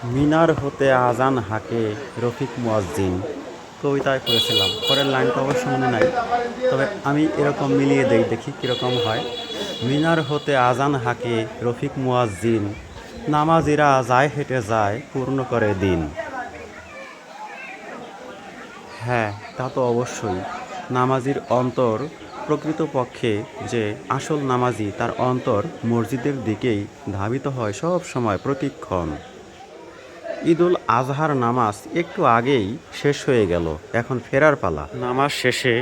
মিনার হতে আজান হাঁকে রফিক মুয়াজ্জিন কবিতায় পড়েছিলাম, পরের লাইনটা অবশ্য মনে নাই, তবে আমি এরকম মিলিয়ে দেই, দেখি কীরকম হয়। মিনার হতে আজান হাঁকে রফিক মুয়াজ্জিন, নামাজিরা যায় হেঁটে যায় পূর্ণ করে দিন। হ্যাঁ, তা তো অবশ্যই। নামাজির অন্তর, প্রকৃতপক্ষে যে আসল নামাজি, তার অন্তর মসজিদের দিকেই ধাবিত হয় সব সময়, প্রতিক্ষণ। ঈদুল আজহার নামাজ একটু আগেই শেষ হয়ে গেল, এখন ফেরার পালা। নামাজ শেষে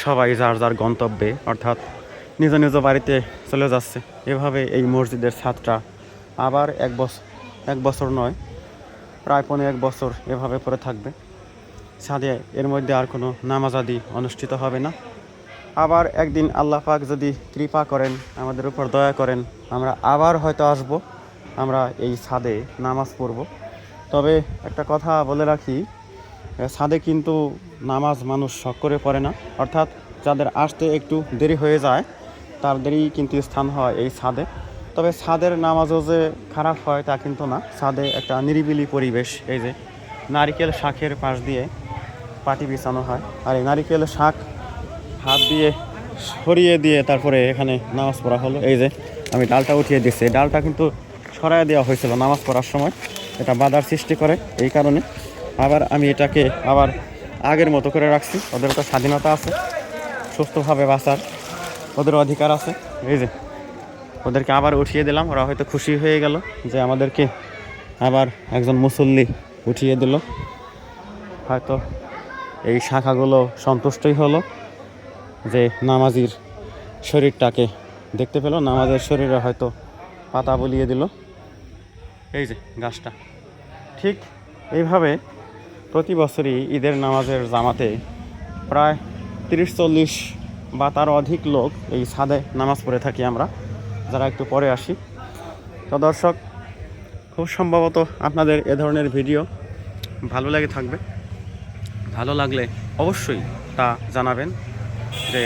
সবাই যার যার গন্তব্যে, অর্থাৎ নিজ নিজ বাড়িতে চলে যাচ্ছে। এভাবে এই মসজিদের ছাদটা আবার এক বছর নয়, প্রায় 15 বছর এভাবে পড়ে থাকবে ছাদে। এর মধ্যে আর কোনো নামাজ আদি অনুষ্ঠিত হবে না। আবার একদিন আল্লাহ পাক যদি কৃপা করেন, আমাদের উপর দয়া করেন, আমরা আবার হয়তো আসব, আমরা এই ছাদে নামাজ পড়ব। তবে একটা কথা বলে রাখি, ছাদে কিন্তু নামাজ মানুষ শখ করে পড়ে না, অর্থাৎ যাদের আসতে একটু দেরি হয়ে যায় তাদেরই কিন্তু স্থান হয় এই ছাদে। তবে ছাদের নামাজও যে খারাপ হয় তা কিন্তু না। ছাদে একটা নিরিবিলি পরিবেশ, এই যে নারিকেল শাকের পাশ দিয়ে পাটি বিছানো হয়, আর এই নারিকেল শাক হাত দিয়ে সরিয়ে দিয়ে তারপরে এখানে নামাজ পড়া হলো। এই যে আমি ডালটা উঠিয়ে দিচ্ছি, এই ডালটা কিন্তু সরাই দেওয়া হয়েছিল নামাজ পড়ার সময়, এটা বাধার সৃষ্টি করে এই কারণে। আবার আমি এটাকে আবার আগের মতো করে রাখছি। ওদের তো স্বাধীনতা আছে, সুস্থভাবে বাঁচার ওদের অধিকার আছে। এই যে ওদেরকে আবার উঠিয়ে দিলাম, ওরা হয়তো খুশি হয়ে গেল যে আমাদেরকে আবার একজন মুসল্লি উঠিয়ে দিল। হয়তো এই শাখাগুলো সন্তুষ্টই হলো যে নামাজির শরীরটাকে দেখতে পেল, নামাজের শরীরে হয়তো পাতা বলিয়ে দিল। এই যে গাছটা, ঠিক এইভাবে প্রতি বছরই ঈদের নামাজের জামাতে প্রায় 30-40 বা তারও অধিক লোক এই ছাদে নামাজ পড়ে থাকি আমরা, যারা একটু পরে আসি। তো দর্শক, খুব সম্ভবত আপনাদের এ ধরনের ভিডিও ভালো লেগে থাকবে। ভালো লাগলে অবশ্যই তা জানাবেন যে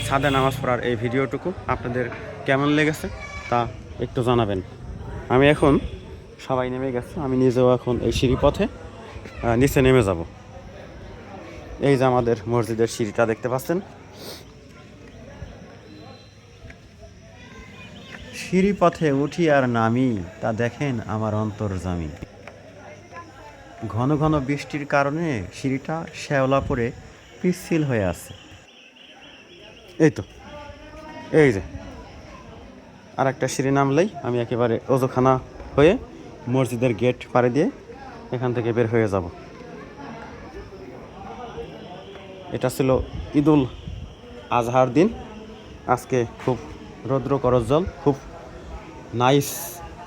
ছাদে নামাজ পড়ার এই ভিডিওটুকু আপনাদের কেমন লেগেছে তা একটু জানাবেন। আমি এখন, সবাই নেমে গেছে, আমি নিজেও এখন এই সিঁড়িপথে নিচে নেমে যাব। এই যে আমাদের মসজিদের সিঁড়িটা দেখতে পাচ্ছেন, সিঁড়িপথে উঠি আর নামি, তা দেখেন আমার অন্তর্যামী। ঘন ঘন বৃষ্টির কারণে সিঁড়িটা শ্যাওলা পড়ে পিচ্ছিল হয়ে আছে। এই তো, এই যে আর একটা সিঁড়ি নামলেই আমি একেবারে ওজোখানা হয়ে মসজিদের গেট পাড়ে দিয়ে এখান থেকে বের হয়ে যাব। এটা ছিল ঈদুল আজহার দিন। আজকে খুব রৌদ্র করজ্জ্বল, খুব নাইস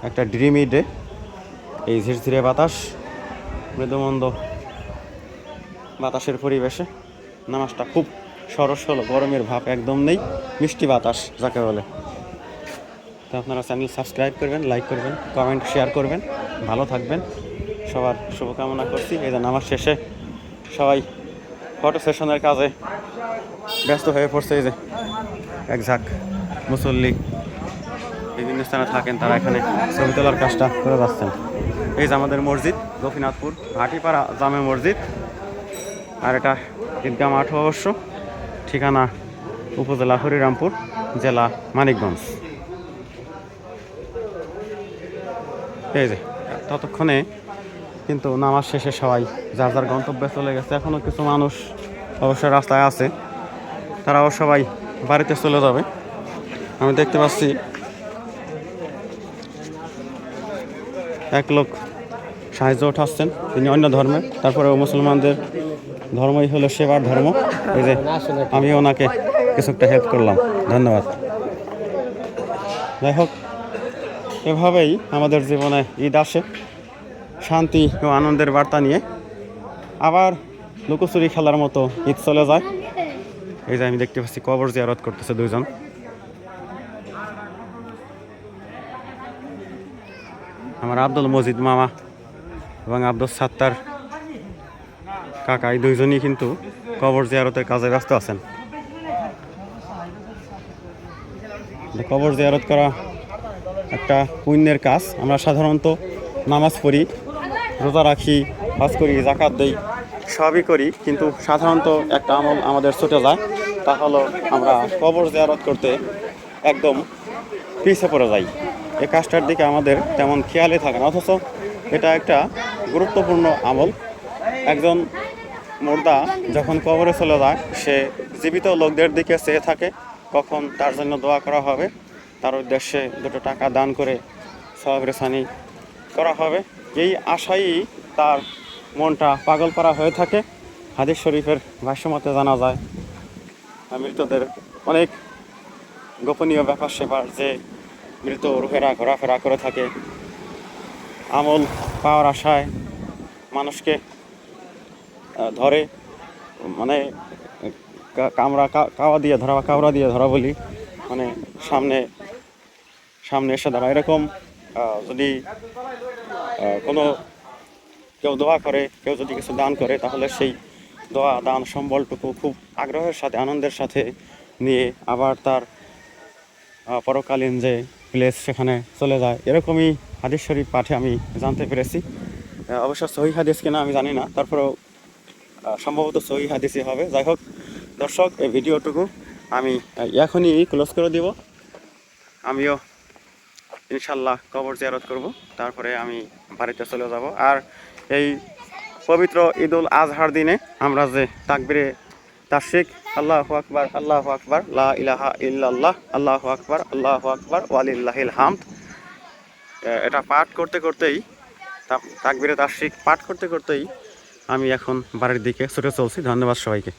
একটা ড্রিমি ডে। এই ঝিরঝিরে বাতাস, মৃদুমন্দ বাতাসের পরিবেশে নামাজটা খুব সরস হলো, গরমের ভাব একদম নেই, মিষ্টি বাতাস যাকে বলে। তো আপনারা চ্যানেল সাবস্ক্রাইব করবেন, লাইক করবেন, কমেন্ট শেয়ার করবেন, ভালো থাকবেন, সবার শুভকামনা করছি। এই যে নামাজ শেষে সবাই ফটো সেশনের কাজে ব্যস্ত হয়ে পড়ছে। এই যে এক ঝাঁক মুসল্লি বিভিন্ন স্থানে থাকেন, তারা এখানে ছবি তোলার কাজটা করে যাচ্ছেন। এই যে আমাদের মসজিদ, গোপীনাথপুর ভাটিপাড়া জামে মসজিদ, আর এটা ঈদগাহ মাঠ অবশ্য, ঠিকানা উপজেলা হরিরামপুর, জেলা মানিকগঞ্জ। এই যে ততক্ষণে কিন্তু নামাজ শেষে সবাই যার যার গন্তব্যে চলে গেছে। এখনও কিছু মানুষ অবশ্য রাস্তায় আছে, তারাও সবাই বাড়িতে চলে যাবে। আমি দেখতে পাচ্ছি এক লোক সাহায্য উঠাচ্ছেন, তিনি অন্য ধর্মের, তারপরেও মুসলমানদের ধর্মই হলো সেবার ধর্ম। এই যে আমি ওনাকে কিছু একটা হেল্প করলাম, ধন্যবাদ। যাই হোক, এভাবেই আমাদের জীবনে ঈদ আসে, শান্তি ও আনন্দের বার্তা নিয়ে। আবার লুকোচুরি খেলার মতো ঈদ চলে যায়। এই যে আমি দেখতে পাচ্ছি কবর জিয়ারত করতেছে দুইজন। আমার আব্দুল মজিদ মামা এবং আব্দুল সাত্তার কাকা, এই দুইজনই কিন্তু কবর জিয়ারতের কাজে ব্যস্ত আছেন। কবর জিয়ারত করা একটা পুণ্যের কাজ। আমরা সাধারণত নামাজ পড়ি রোজা রাখি, হজ করি, জাকাত দেই, সবই করি, কিন্তু সাধারণত একটা আমল আমাদের ছুটে যায়, তা হলো আমরা কবর জিয়ারত করতে একদম পিছিয়ে পড়ে যাই। এই কাজটার দিকে আমাদের তেমন খেয়ালই থাকে না, অথচ এটা একটা গুরুত্বপূর্ণ আমল। একজন মুর্দা যখন কবরে চলে যায়, সে জীবিত লোকদের দিকে চেয়ে থাকে কখন তার জন্য দোয়া করা হবে, তার উদ্দেশ্যে দুটো টাকা দান করে সওয়াব রেসানি করা হবে। এই আশাই তার মনটা পাগল করা হয়ে থাকে। হাদিস শরীফের ভাষ্যমতে জানা যায় মৃতদের অনেক গোপনীয় ব্যাপার সেপার, যে মৃত রুহেরা ঘোরাফেরা করে থাকে আমল পাওয়ার আশায়, মানুষকে ধরে, মানে কাওয়া দিয়ে ধরা বা কাওড়া দিয়ে ধরা বলি, মানে সামনে সামনে এসে দাঁড়া। এরকম যদি কোনো কেউ দোয়া করে, কেউ যদি কিছু দান করে, তাহলে সেই দোয়া দান সম্বলটুকু খুব আগ্রহের সাথে, আনন্দের সাথে নিয়ে আবার তার পরকালীন যে প্লেস সেখানে চলে যায়। এরকমই হাদিস শরীফ পাঠে আমি জানতে পেরেছি। অবশ্য সহিহ হাদিস কিনা আমি জানি না, তারপরেও সম্ভবত সহিহ হাদিসই হবে। যাই হোক দর্শক, এই ভিডিওটুকু আমি এখনই ক্লোজ করে দিব। আমিও ইনশাল্লাহ কবর জিয়ারত করব, তারপরে আমি বাড়িতে চলে যাব। আর এই পবিত্র ঈদুল আজহার দিনে আমরা যে তাকবীরে তাশরিক, আল্লাহু আকবার, আল্লাহু আকবার, লা ইলাহা ইল্লাল্লাহ, আল্লাহু আকবার, আল্লাহু আকবার, ওয়ালিল্লাহিল হামদ, এটা পাঠ করতে করতেই, তাকবীরে তাশরিক পাঠ করতে করতেই আমি এখন বাড়ির দিকে ছুটে চলছি। ধন্যবাদ সবাইকে।